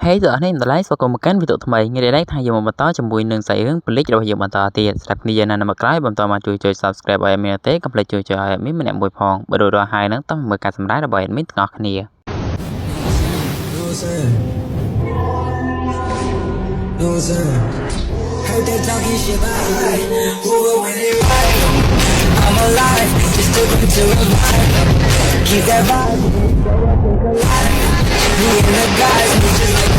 Hey giờ này mình lấy số còn một cánh video thay mày nghe đấy thay dùng một tao trong buổi nương xảy hướng click rồi dùng một tao tiền sắp đi giờ này mà cái bằng tao mà chui subscribe bài mình tế cầm lại chui mấy mình em bồi phong bữa đồ hai nó tao mới cả sắm đá bài mình ngọt nè. I'm alive, just looking to revive. Keep that vibe, me and the guys, we just like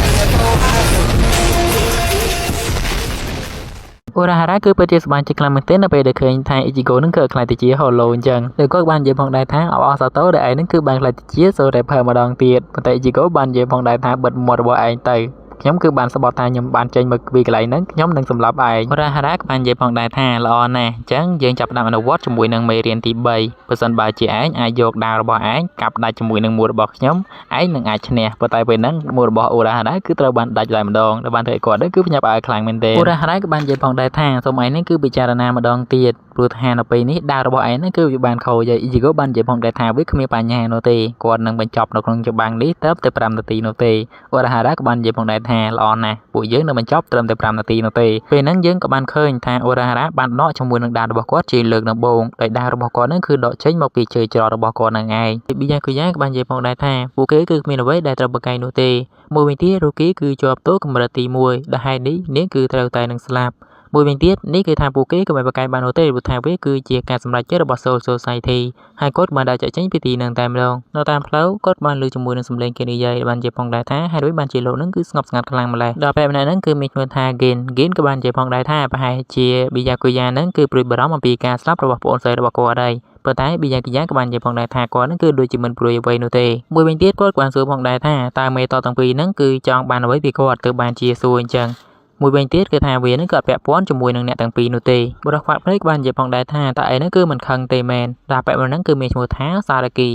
Urahara គឺពិតជាសប្បាយចិត្តខ្លាំងមែនទែននៅពេលដែលឃើញថា Ichigo នឹងគឺខ្លាយទៅជា Hollow អញ្ចឹងឬក៏បាននិយាយផងដែរថាអបអរសាទរដែលឯងនឹងគឺបានខ្លាយទៅជា Soul Reaper ម្ដងទៀតប៉ុន្តែ Ichigo បាននិយាយផងដែរថាបិទមាត់របស់ឯងទៅខ្ញុំគឺបានសបត់ថាខ្ញុំបានចេញមកពីកន្លែងហ្នឹងខ្ញុំនឹងសម្លាប់ឯង Urahara ក៏បាននិយាយផងដែរថាល្អណាស់អញ្ចឹងយើងចាប់ផ្ដើមអនុវត្តជាមួយនឹងមេរៀនទី3បើសិនបើជាឯងអាចយកដាវរបស់ឯងកាប់ដាច់ជាមួយនឹងមួលរបស់ខ្ញុំឯងនឹងអាចឈ្នះប៉ុន្តែពេលហ្នឹងមួលរបស់ Urahara គឺត្រូវបានដាច់lạiម្ដងដែលបានធ្វើឲ្យគាត់គឺភ្ញាក់ផ្អើលខ្លាំងមែនទេ Urahara ក៏បាននិយាយផងដែរថាសូមឯងនេះគឺពិចារណាម្ដងទៀតព្រោះថានៅពេលនេះដាវរបស់ឯងហ្នឹងគឺវាបានខូចហើយ Ichigo បាននិយាយផងដែរថាវាគ្មានបញ្ហានោះទេគាត់នឹងបញ្ចប់នៅក្នុងច្បាំងនេះត្រឹមតែ5នាទីនោះទេ Urahara ក៏បាននិយាយផងដែរថាល្អណាស់ពួកយើងនឹងបញ្ចប់ត្រឹមតែ5នាទីនោះទេពេលហ្នឹងយើងក៏បានឃើញថា Urahara បានដកជាមួយនឹងដាវរបស់គាត់ជាលើកដំបូងដោយដាវរបស់គាត់ហ្នឹងគឺដកចេញមកពីជើងច្រករបស់គាត់ហ្នឹងឯងពីយ៉ាងក៏បាននិយាយផងដែរថាពួកគេគឺគ្មានអ្វីដែលត្រូវប្រកែកនោះទេមួយវិញទៀត Ruki គឺជាប់ទោសកម្រិតទី1ដែលហេតុនេះនាងគឺត្រូវតែនឹងស្លាប់មួយវិញទៀតនេះគឺថាពួកគេក៏មិនប្រកែកបាននោះទេព្រោះថាវាគឺជាការសម្រេចចិត្តរបស់ Soul Society ហើយគាត់បានដើរចាក់ចេញពីទីនឹងតែម្ដងនៅតាមផ្លូវគាត់បានលើជាមួយនឹងសម្លេងគេនិយាយបាននិយាយផងដែរថាហេតុអ្វីបានជាលោកនឹងគឺស្ងប់ស្ងាត់ខ្លាំងម្ល៉េះដល់ពេលម្នាក់ហ្នឹងគឺមានឈ្មោះថា Gin ក៏បាននិយាយផងដែរថាប្រហែលជា Byakuya ហ្នឹងគឺព្រួយបារម្ភអំពីការស្លាប់របស់ប្អូនស្រីរបស់គាត់ហើយប៉ុន្តែ Byakuya ក៏បាននិយាយផងដែរថាគាត់នឹងគឺដូចជាមិនព្រួយអ្វីនោះទេមួយវិញទៀតគាត់បានសួរផងដែរថាតើមេតទាំងពីរហ្នឹងគឺចង់បានអ្វីពីគាត់ទើបបានជាសួរអញ្ចឹងមួយវិញទៀតគឺថាវានឹងក៏ពាក់ព័ន្ធជាមួយនឹងអ្នកទាំងពីរនោះទេបុរសខ្វាក់ភ្នែកបាននិយាយផងដែរថាតើឯងនឹងគឺមិនខឹងទេមែនដល់ពេលហ្នឹងគឺមានឈ្មោះថា Saraki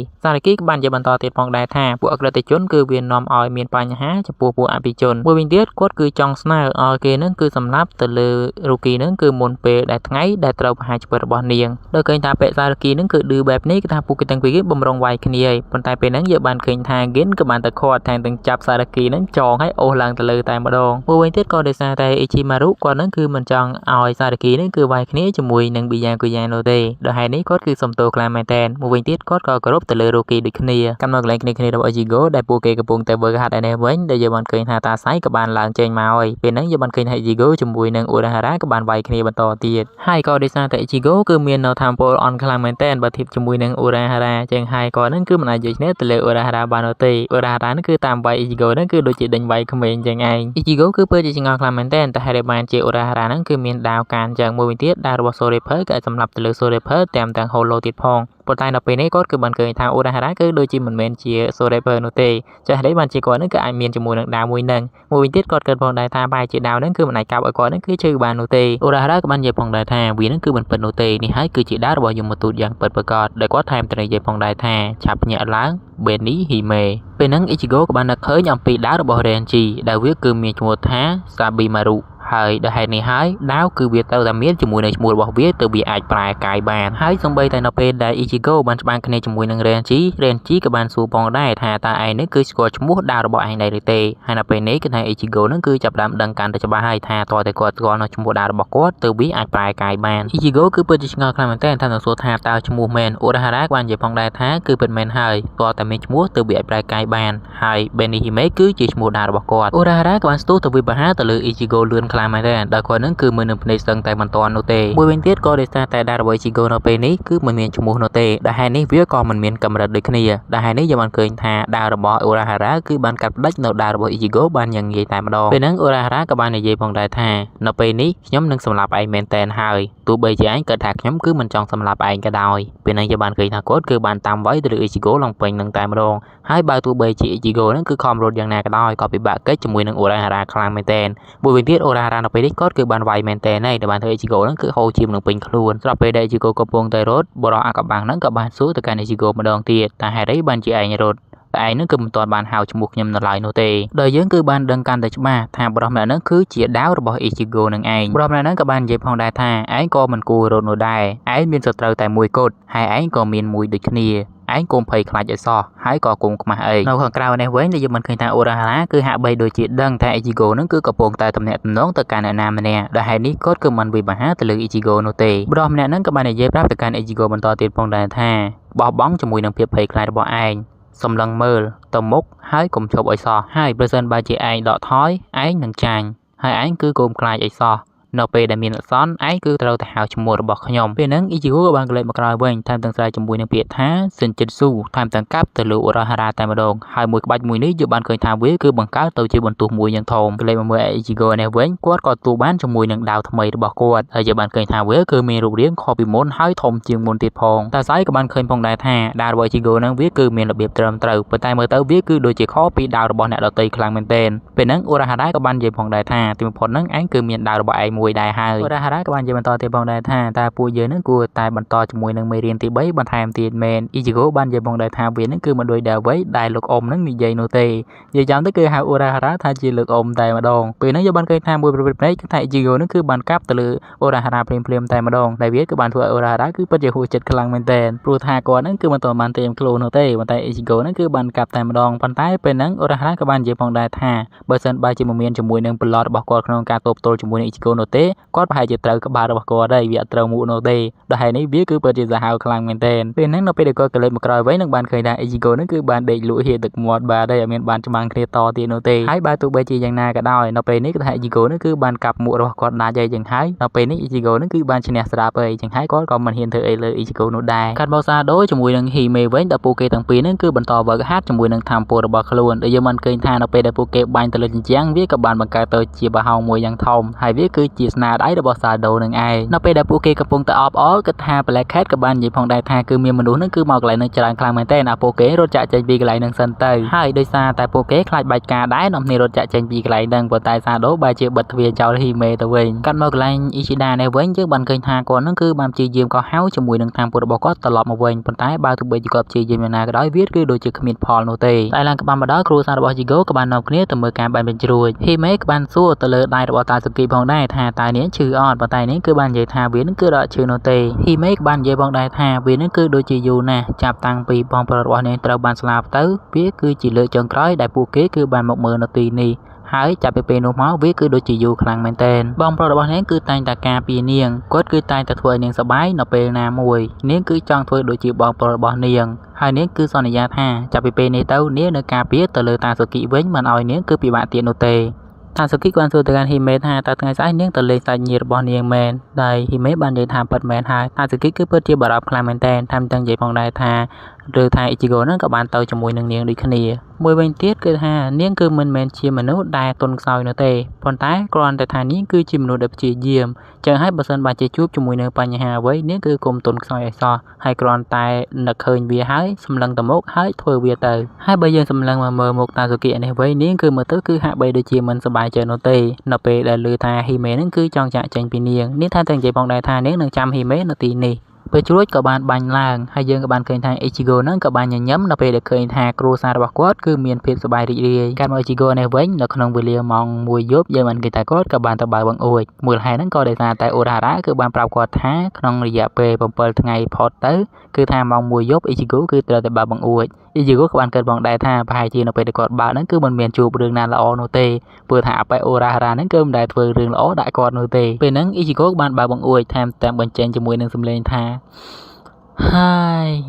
ក៏បាននិយាយបន្តទៀតផងដែរថាពួកអក្រិតជនគឺវានាំឲ្យមានបញ្ហាចំពោះពួកអភិជនមួយវិញទៀតគាត់គឺចង់ស្នើឲ្យគេនឹងគឺសម្លាប់ទៅលើ Ruki នឹងគឺមុនពេលដែលថ្ងៃដែលត្រូវប្រហារជីវិតរបស់នាងដោយឃើញថាពេល Saraki នឹងគឺឌឺបែបនេះគឺថាពួកគេទាំងពីរគេបំរុងវាយគ្នាហើយប៉ុន្តែពេលហ្នឹងយើងបានឃើញថា Gin ក៏បានទៅខាត់ថែមទាំងចាប់ Saraki នឹងចងឲ្យអូសឡើងទៅលើតែម្ដងមួយវិញទៀតក៏ដោយសារតែ Ichimaru គាត់នឹងគឺមិនចង់ឲ្យ Saraki នឹងគឺវាយគ្នាជាមួយនឹង Byakuya នោះទេដោយហេតុនេះគាត់គឺសំទោសខ្លាំងមែនទែនមួយវិញទៀតគាត់ក៏គោរពទៅលើ Ruki ដូចគ្នាកម្មនៅកន្លែងគ្នារបស់ Ichigo ដែលពួកគេកំពុងតែវើហាត់ឯនេះវិញដែលយើងបានឃើញថាតាសៃក៏បានឡើងចេញមកហើយពេលហ្នឹងយើងបានឃើញថា Ichigo ជាមួយនឹង Urahara ក៏បានវាយគ្នាបន្តទៀតហើយក៏ដោយសារតែ Ichigo គឺមាននៅថាមពលអន់ខ្លាំងមែនទែនបើធៀបជាមួយនឹង Urahara ចឹងហើយគាត់នឹងគឺមិនអាចយកឈ្នះទៅលើ Urahara បាននោះទេ Urahara នឹងគឺតាមវាយ Ichigo នឹងគឺដូចជាដេញវាយក្មេងចឹងឯង Ichigo គឺពិតជាឆ្ងល់ខ្លាំងមែនទែនតែហេតុបានជា Urahara នឹងគឺមានដាវកានចឹងមួយវិញទៀតដាវរបស់ Soul Reaper ក៏សម្រាប់ទៅលើ Soul Reaper ទាំង Hollow ទៀតផងប៉ុន្តែនៅពេលនេះគាត់គឺបានឃើញថា Urahara គឺដូចជាមិនមែនជា Soul Reaper នោះទេចាស់នេះបានជាគាត់នឹងគឺអាចមានជាមួយនឹងដាវមួយនឹងមួយវិញទៀតគាត់គិតផងដែរថាបែរជាដាវនឹងគឺមិនអាចកាប់ឲ្យគាត់នឹងគឺជឿបាននោះទេ Urahara ក៏បាននិយាយផងដែរថាវានឹងគឺមិនពិតនោះទេនេះហើយគឺជាដាវរបស់យមទូតយ៉ាងពិតប្រាកដដែលគាត់ថែមទាំងនិយាយផងដែរថាឆាប់ញាក់ឡើង Benny Hime ពេលហ្នឹង Ichigo ក៏បាននឹកឃើញអំពីដាវរបស់ Renji ដែលវាគឺមានឈ្មោះថា Sabimaruហើយដោយហេតុនេះហើយដាវគឺវាត្រូវតែមានជាមួយនឹងឈ្មោះរបស់វាទើបវាអាចប្រែកាយបានហើយសូម្បីតែនៅពេលដែល Ichigo បានច្បាំងគ្នាជាមួយនឹង Renji ក៏បានសួរផងដែរថាតើឯងនេះគឺស្គាល់ឈ្មោះដាវរបស់ឯងដែរឬទេហើយនៅពេលនេះគឺថា Ichigo នឹងគឺចាប់ផ្ដើមដឹងកាន់តែច្បាស់ហើយថាតើតែគាត់ស្គាល់នៅឈ្មោះដាវរបស់គាត់ទើបវាអាចប្រែកាយបាន Ichigo គឺពិតជាឆ្ងល់ខ្លាំងមែនទែនថានឹងសួរថាតើឈ្មោះមែន Urahara បាននិយាយផងដែរថាគឺពិតមែនហើយគាត់តែមានឈ្មោះទើបវាអាចប្រែកាយបានហើយ Benny Hime គឺជាឈ្មោះដាវរបស់គាត់ Urahara ក៏បានស្ទុះទៅវិបហាទៅលើ Ichigo លឿនខ្លាំងមែនទែនដល់គាត់នឹងគឺមើលនឹងភ្នែកស្ទឹងតែមិនតាន់នោះទេមួយវិញទៀតក៏ដោយសារតែដាវរបស់ Ichigo នៅពេលនេះគឺមិនមានឈ្មោះនោះទេដែលហេតុនេះវាក៏មិនមានកម្រិតដូចគ្នាដែលហេតុនេះយើងបានឃើញថាដាវរបស់ Urahara គឺបានកាត់ផ្តាច់នៅដាវរបស់ Ichigo បានយ៉ាងងាយតែម្ដងពេលហ្នឹង Urahara ក៏បាននិយាយផងដែរថានៅពេលនេះខ្ញុំនឹងសម្លាប់ឯងមែនតែនហើយទោះបីជាឯងគិតថាខ្ញុំគឺមិនចង់សម្លាប់ឯងក៏ដោយពេលហ្នឹងយើងបានឃើញថាគាត់គឺបានតាមវាយទៅលើ Ichigo ឡើងពេញនឹងតែម្ដងហើយបើទោះបីជា Ichigo នឹងគឺខំរត់យ៉ាងណាក៏ដោយក៏ពិបាកកិច្ចជាមួយនឹង Urahara ខ្លាំងមែនតែនមួយវិញទៀត Urahara នៅពេលនេះគាត់គឺបានវាយមែនតែនហើយដែលបានធ្វើ Ichigo នឹងគឺហូរឈាមនឹងពេញខ្លួនស្រាប់ពេលដែល Ichigo កំពុងតែរត់បរិះអាកបាំងនឹងក៏បានសួរទៅកាន់ Ichigo ម្ដងទៀតតែហេតុអីបានជាឯងរត់តែឯងនឹងគឺមិនទាន់បានហៅឈ្មោះខ្ញុំនៅឡើយនោះទេដោយយើងគឺបានដឹងកាន់តែច្បាស់ថាបរិះម្នាក់នឹងគឺជាដាវរបស់ Ichigo នឹងឯងបរិះម្នាក់នឹងក៏បាននិយាយផងដែរថាឯងក៏មិនគួររត់នោះដែរឯងមានសត្រូវតែមួយគត់ហើយឯងក៏មានមួយដូចគ្នា ឯងកុំភ័យខ្លាចឲ្យសោះហើយក៏កុំខ្មាស់អីនៅខាងក្រៅនេះវិញដែលយើងមិនឃើញថាអូរ៉ាហារ៉ាគឺហាក់បីដូចជាដឹងថាអ៊ីជីហ្គោនឹងគឺកំពុងតែទំនាក់ទំនងទៅកាន់អ្នកណាម្នាក់ដែលហេតុនេះគាត់គឺមិនវិបាហាទៅលើអ៊ីជីហ្គោនោះទេបរិសម្នាក់នឹងក៏បាននិយាយប្រាប់ទៅកាន់អ៊ីជីហ្គោបន្តទៀតផងដែរថាបោះបង់ជាមួយនឹងភាពភ័យខ្លាចរបស់ឯងសម្លឹងមើលទៅមុខហើយកុំឈប់ឲ្យសោះហើយប្រសិនបើជាឯងដកថយឯងនឹងចាញ់ហើយឯងគឺកុំខ្លាចឲ្យសោះនៅពេលដែលមានអសន្នឯងគឺត្រូវទៅហៅឈ្មោះរបស់ខ្ញុំពេលហ្នឹងអ៊ីជីហ្គោក៏បានក្លែកមកក្រោយវិញថែមទាំងស្រែកជាមួយនឹងពាក្យថាសិនជិតស៊ូថែមទាំងកាប់ទៅលើអូរ៉ាហារ៉ាតែម្ដងហើយមួយក្បាច់មួយនេះយើងបានឃើញថាវាគឺបង្កើតទៅជាបន្ទោះមួយយ៉ាងធំក្លែកមកមើលអ៊ីជីហ្គោនេះវិញគាត់ក៏ទូបានជាមួយនឹងដាវថ្មីរបស់គាត់ហើយយើងបានឃើញថាវាគឺមានរូបរាងខុសពីមុនហើយធំជាងមុនទៀតផងតែស្អីក៏បានឃើញផងដែរថាដាវរបស់អ៊ីជីហ្គោហ្នឹងវាគឺមានរបៀបត្រឹមត្រូវប៉ុន្តែមើលទៅវាគឺដូចជាខុសពីដាវរបស់អ្នកដទៃខ្លាំងមែនទែនពេលហ្នឹងអូរ៉ាហារ៉ាក៏បាននិយាយផងដែរថាទីបំផុតហ្នឹងឯងគឺមានដាវរបស់ឯងមួយដែរហើយហារ៉ាក៏បាននិយាយបន្តទៀតផងដែរថាតើពួកយើងនឹងគួរតែបន្តជាមួយនឹងមេរៀនទី3បន្ថែមទៀតមែនអ៊ីជីហ្គោបាននិយាយផងដែរថាវានឹងគឺមិនដូចដែរអ្វីដែលលោកអ៊ំនឹងនិយាយនោះទេនិយាយចាំទៅគឺហៅអូរ៉ាហារ៉ាថាជាលោកអ៊ំតែម្ដងពេលហ្នឹងយើងបានឃើញថាមួយប្រភេទភ្នែកគឺថាអ៊ីជីហ្គោនឹងគឺបានកាប់ទៅលើអូរ៉ាហារ៉ាភ្លាមៗតែម្ដងដែលវាគឺបានធ្វើឲ្យអូរ៉ាហារ៉ាគឺពិតជាហួសចិត្តខ្លាំងមែនទែនព្រោះថាគាត់នឹងគឺមិនទាន់បានត្រៀមខ្លួននោះទេប៉ុន្តែអ៊ីជីហ្គោនឹងគឺបានកាប់តែម្ដងប៉ុន្តែពេលហ្នឹងអូរ៉ាហារ៉ាក៏បាននិយាយផងដែរថាបើសិនបើជាមិនមានជាមួយនឹងប្លុតរបស់គាត់ក្នុងការតបទល់ជាមួយនឹងអ៊ីជីហ្គោនោះទេគាត់ប្រហែលជាត្រូវក្បាលរបស់គាត់ដែរវាអត់ត្រូវមុខនោះទេដោយហេតុនេះវាគឺពិតជាសាហាវខ្លាំងមែនទែនពេលហ្នឹងនៅពេលដែលគាត់កលេចមកក្រោយវិញនឹងបានឃើញថាអ៊ីជីហ្គោនឹងគឺបានដេកលក់ហៀទឹកមាត់បាទហើយអត់មានបានច្បាំងគ្នាតទៀតនោះទេហើយបើទោះបីជាយ៉ាងណាក៏ដោយនៅពេលនេះគឺថាអ៊ីជីហ្គោនឹងគឺបានកាប់មុខរបស់គាត់ដាច់ហើយចឹងហើយនៅពេលនេះអ៊ីជីហ្គោនឹងគឺបានឈ្នះស្រាប់ហើយចឹងហើយគាត់ក៏មិនហ៊ានធ្វើអីលើអ៊ីជីហ្គោនោះដែរកាត់បោសាដូជាមួយនឹងហ៊ីមេវិញដល់ពួកគេទាំងពីរនឹងគឺបន្តវឹកហាត់ជាមួយនឹងធម្មពលរបស់ខ្លួនដែលយើងមិនឃើញថានៅពេលដែលពួកគេបាញ់ទៅលើជញ្ជាំងវាក៏បានបង្កើតទៅជាប្រហោងមួយយ៉ាងធំហើយវាគឺជាស្នាដៃរបស់សាដូនឹងឯងនៅពេលដែលពួកគេកំពុងតែអបអរគិតថា Black Cat ក៏បាននិយាយផងដែរថាគឺមានមនុស្សនឹងគឺមកកន្លែងនឹងច្រើនខ្លាំងមែនទែនពួកគេរត់ចាក់ចេញពីកន្លែងនឹងសិនទៅហើយដោយសារតែពួកគេខ្លាចបាច់ការដែរនាំគ្នារត់ចាក់ចេញពីកន្លែងនឹងប៉ុន្តែសាដូបែរជាបិទទ្វារចោលហ៊ីមេទៅវិញកាត់មកកន្លែងអ៊ីឈីដានេះវិញយើងបានឃើញថាគាត់នឹងគឺបានព្យាយាមកោះហៅជាមួយនឹងតាមពុតរបស់គាត់ត្រឡប់មកវិញប៉ុន្តែបើទោះបីជាគាត់ព្យាយាមយ៉ាងណាក៏ដោយវាគឺដូចជាគ្មានផលនោះទេតែឡើងក្បាលមកដល់គ្រួសាររបស់ជីហ្គោក៏បាននាំគ្នាទៅមើលការបាញ់បញ្ជ្រួចហ៊ីមេក៏បានសួរទៅលើដៃរបស់តាស៊ូគីផងដែរថាតើនាងឈឺអត់ប៉ុន្តែនាងគឺបាននិយាយថាវានឹងគឺរត់ឈឺនោះទេហ៊ីមេក៏បាននិយាយផងដែរថាវានឹងគឺដូចជាយូរណាស់ចាប់តាំងពីបងប្រុសរបស់នាងត្រូវបានស្លាប់ទៅវាគឺជាលើកចុងក្រោយដែលពួកគេគឺបានមកមើលនៅទីនេះហើយចាប់ពីពេលនោះមកវាគឺដូចជាយូរខ្លាំងមែនទែនបងប្រុសរបស់នាងគឺតែងតែការពារនាងគាត់គឺតែងតែធ្វើឲ្យនាងសប្បាយនៅពេលណាមួយនាងគឺចង់ធ្វើដូចជាបងប្រុសរបស់នាងហើយនាងគឺសន្យាថាចាប់ពីពេលនេះទៅនាងនឹងការពារទៅលើតាស៊ូគីវិញមិនឲ្យនាងគឺពិបាកទៀតនោះទេតាស៊ូគីបានសួរទៅកាន់ហ៊ីមេថាតើថ្ងៃស្អែកនាងទៅលេងសាច់ញាតិរបស់នាងមែនដែលហ៊ីមេបាននិយាយថាពិតមែនហើយតាស៊ូគីគឺពិតជាបារម្ភខ្លាំងមែនទែនថែមទាំងនិយាយផងដែរថាឬថាអ៊ីជីហ្គោនឹងក៏បានទៅជាមួយនឹងនាងដូចគ្នាមួយវិញទៀតគឺថានាងគឺមិនមែនជាមនុស្សដែលទន់ខ្សោយនោះទេប៉ុន្តែគ្រាន់តែថានាងគឺជាមនុស្សដែលព្យាយាមចឹងហើយបើសិនបើជាជួបជាមួយនឹងបញ្ហាអ្វីនាងគឺគុំទន់ខ្សោយឲ្យសោះហើយគ្រាន់តែនឹកឃើញវាហើយសម្លឹងទៅមុខហើយធ្វើវាទៅហើយបើយើងសម្លឹងមកមើលមុខតាស៊ូគីនេះវិញនាងគឺមើលទៅគឺហាក់បីដូចជាមិនសប្បាយចិត្តនោះទេនៅពេលដែលឮថាហ៊ីមេនឹងគឺចង់ចាក់ចេញពីនាងថែមទាំងនិយាយផងដែរថានាងនឹងចាំហ៊ីមេនៅទីនេះពេលជ្រួចក៏បានបាញ់ឡើងហើយយើងក៏បានឃើញថាអ៊ីជីហ្គោនឹងក៏បានញញឹមនៅពេលដែលឃើញថាគ្រួសាររបស់គាត់គឺមានភាពសប្បាយរីករាយកាត់មកអ៊ីជីហ្គោនេះវិញនៅក្នុងវេលាម៉ោង1យប់យើងបានឃើញថាគាត់ក៏បានទៅបើកបង្អួចមូលហេតុហ្នឹងក៏ដោយសារតែអូរ៉ារ៉ាគឺបានប្រាប់គាត់ថាក្នុងរយៈពេល7ថ្ងៃផុតទៅគឺថាម៉ោង1យប់អ៊ីជីហ្គោគឺត្រូវតែបើកបង្អួចអ៊ីជីហ្គោក៏បានគិតផងដែរថាប្រហែលជានៅពេលដែលគាត់បើកហ្នឹងគឺមិនមានជួបរឿងណាល្អនោះទេព្រោះថាអប៉ែអូរ៉ារ៉ាហ្នឹងគឺមិនដែលធ្វើរឿងល្អដាក់គាត់នោះទេពេលហ្នឹងអ៊ីជីហ្គោបានបើកបង្អួចថែមទាំងបញ្ចេញជាមួយនឹងសំឡេងថាហើ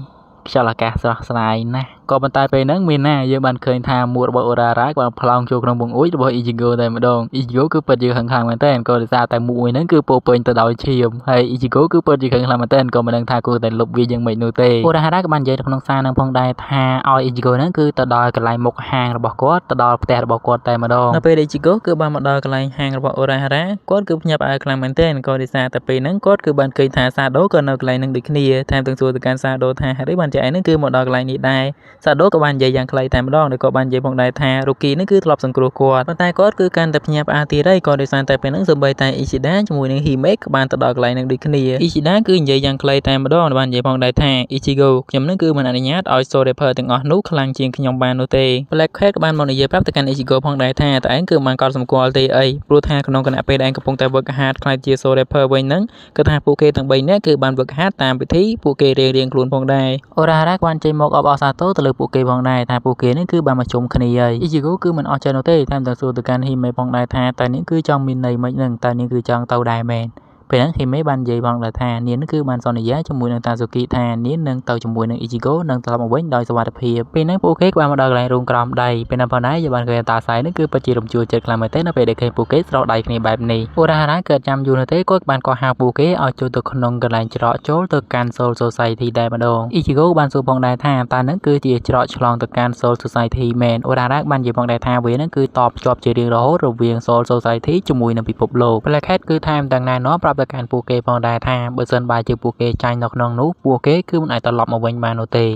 យខ្យល់អាកាសស្រស់ស្រាយណាស់ក៏ប៉ុន្តែពេលហ្នឹងមានណាយើងបានឃើញថាមួករបស់អូរ៉ារ៉ាក៏បានផ្លោងចូលក្នុងបង្អួចរបស់អ៊ីជីហ្គោតែម្ដងអ៊ីជីហ្គោគឺពិតជាខឹងខ្លាំងមែនទែនក៏ដោយសារតែមួកមួយហ្នឹងគឺពោពេញទៅដោយឈាមហើយអ៊ីជីហ្គោគឺពិតជាខឹងខ្លាំងមែនទែនក៏មិនដឹងថាគួរតែលុបវាយ៉ាងម៉េចនោះទេអូរ៉ារ៉ាក៏បាននិយាយក្នុងសារនឹងផងដែរថាឲ្យអ៊ីជីហ្គោហ្នឹងគឺទៅដល់កន្លែងមុខហាងរបស់គាត់ទៅដល់ផ្ទះរបស់គាត់តែម្ដងនៅពេលអ៊ីជីហ្គោគឺបានមកដល់កន្លែងហាងរបស់អូរ៉ារ៉ាគាត់គឺភ្ញាក់ផ្អើលខ្លាំងមែនទែនក៏ដោយសារតែពេលហ្នឹងគាត់គឺបានឃើញថាសាដូក៏នៅកន្លែងហ្នឹងដូចគ្នាថែមទាំងសួរទៅកាន់សាដូថាហេតុអីបានជាឯងហ្នឹងគឺមកដល់កន្លែងនេះដែរសាដូក៏បាននិយាយយ៉ាងខ្លីតែម្ដងដោយក៏បាននិយាយផងដែរថារូគីនេះគឺធ្លាប់សង្គ្រោះគាត់ប៉ុន្តែគាត់គឺកាន់តែភ្ញាក់ផ្អើលទៀតហើយក៏ដោយសារតែពេលហ្នឹងសូម្បីតែអ៊ីស៊ីដាជាមួយនឹងហ៊ីមេក៏បានទៅដល់កន្លែងហ្នឹងដូចគ្នាអ៊ីស៊ីដាគឺនិយាយយ៉ាងខ្លីតែម្ដងបាននិយាយផងដែរថាអ៊ីជីហ្គោខ្ញុំនឹងគឺមិនអនុញ្ញាតឲ្យ Sorcerer ទាំងអស់នោះខ្លាំងជាងខ្ញុំបាននោះទេ Black Cat ក៏បានមកនិយាយប្រាប់ទៅកាន់អ៊ីជីហ្គោផងដែរថាតើឯងគឺមិនកត់សម្គាល់ទេអីព្រោះថាក្នុងគណៈពេលដែលឯងកំពុងតែវឹកហាត់ខ្លាចជា Sorcerer វិញហ្នឹងគឺថាពួកគេទាំង3នាក់គឺបានវឹកហាត់តាមពិធីពួកគេរៀងខ្លួនផងដែរអូ រារ៉ាបានចេញមកអបអរសាទរទៅលើពួកគេផងដែរថាពួកគេនេះគឺបានមកជុំគ្នាហើយ Ichigo គឺមិនអស់ចិត្តនោះទេថែមទាំងសួរទៅកាន់ Hime ផងដែរថាតើនាងគឺចង់មានន័យមិនហ្នឹងតើនាងគឺចង់ទៅដែរមែនពេលហ្នឹង Hime បាននិយាយផងដែរថានាងគឺបានសន្យាជាមួយនឹងតាស៊ូគីថានាងនឹងទៅជាមួយនឹង Ichigo និងត្រឡប់មកវិញដោយសុវត្ថិភាពពេលហ្នឹងពួកគេក៏បានមកដល់កន្លែងរោងក្រមដៃពេលហ្នឹងផងដែរយើងបានឃើញតាសៃនេះគឺពិតជារំជួលចិត្តខ្លាំងមែនទែននៅពេលដែលឃើញពួកគេស្រោចដៃគ្នាបែបនេះអូរ៉ារ៉ាកើតចាំយូរនោះទេគាត់បានកោះហៅពួកគេឲ្យចូលទៅក្នុងកន្លែងច្រកចូលទៅកាន់ Soul Society ដែរម្ដង Ichigo បានសួរផងដែរថាតើនឹងគឺជាច្រកឆ្លងទៅកាន់ Soul Society មែនអូរ៉ារ៉ាបាននិយាយផងដែរថាវានឹងគឺតបជាប់ជារៀងរហូតរវាង Soul Society ជាមួយនឹងពិភពលោក Black Cat គឺថែមទាំងណែនាំប្រាប់ទៅកាន់ពួកគេផងដែរថាបើសិនបើជាពួកគេចាញ់នៅក្នុងនោះពួកគេគឺមិនអាចត្រឡប់មកវិញបាននោះទេ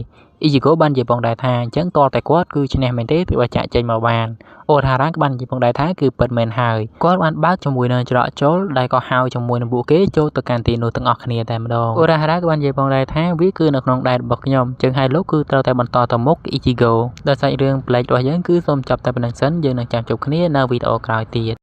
Ichigo បាននិយាយផងដែរថាអញ្ចឹងតើតែគាត់គឺឈ្នះមែនទេទើបចាក់ចេញមកបានអូរ៉ារ៉ាបាននិយាយផងដែរថាគឺពិតមែនហើយគាត់បានបើកជាមួយនឹងច្រកចូលដែលក៏ហៅជាមួយនឹងពួកគេចូលទៅកាន់ទីនោះទាំងអស់គ្នាតែម្ដងអូរ៉ារ៉ាបាននិយាយផងដែរថាវាគឺនៅក្នុងដែនរបស់ខ្ញុំអញ្ចឹងហើយលោកគឺត្រូវតែបន្តទៅមុខ Ichigo ដល់សាច់រឿងប្លែករបស់យើងគឺសូមចាប់តែប៉ុណ្្នឹងសិនយើងនឹងចាំជួបគ្នានៅវីដេអូក្រោយទៀត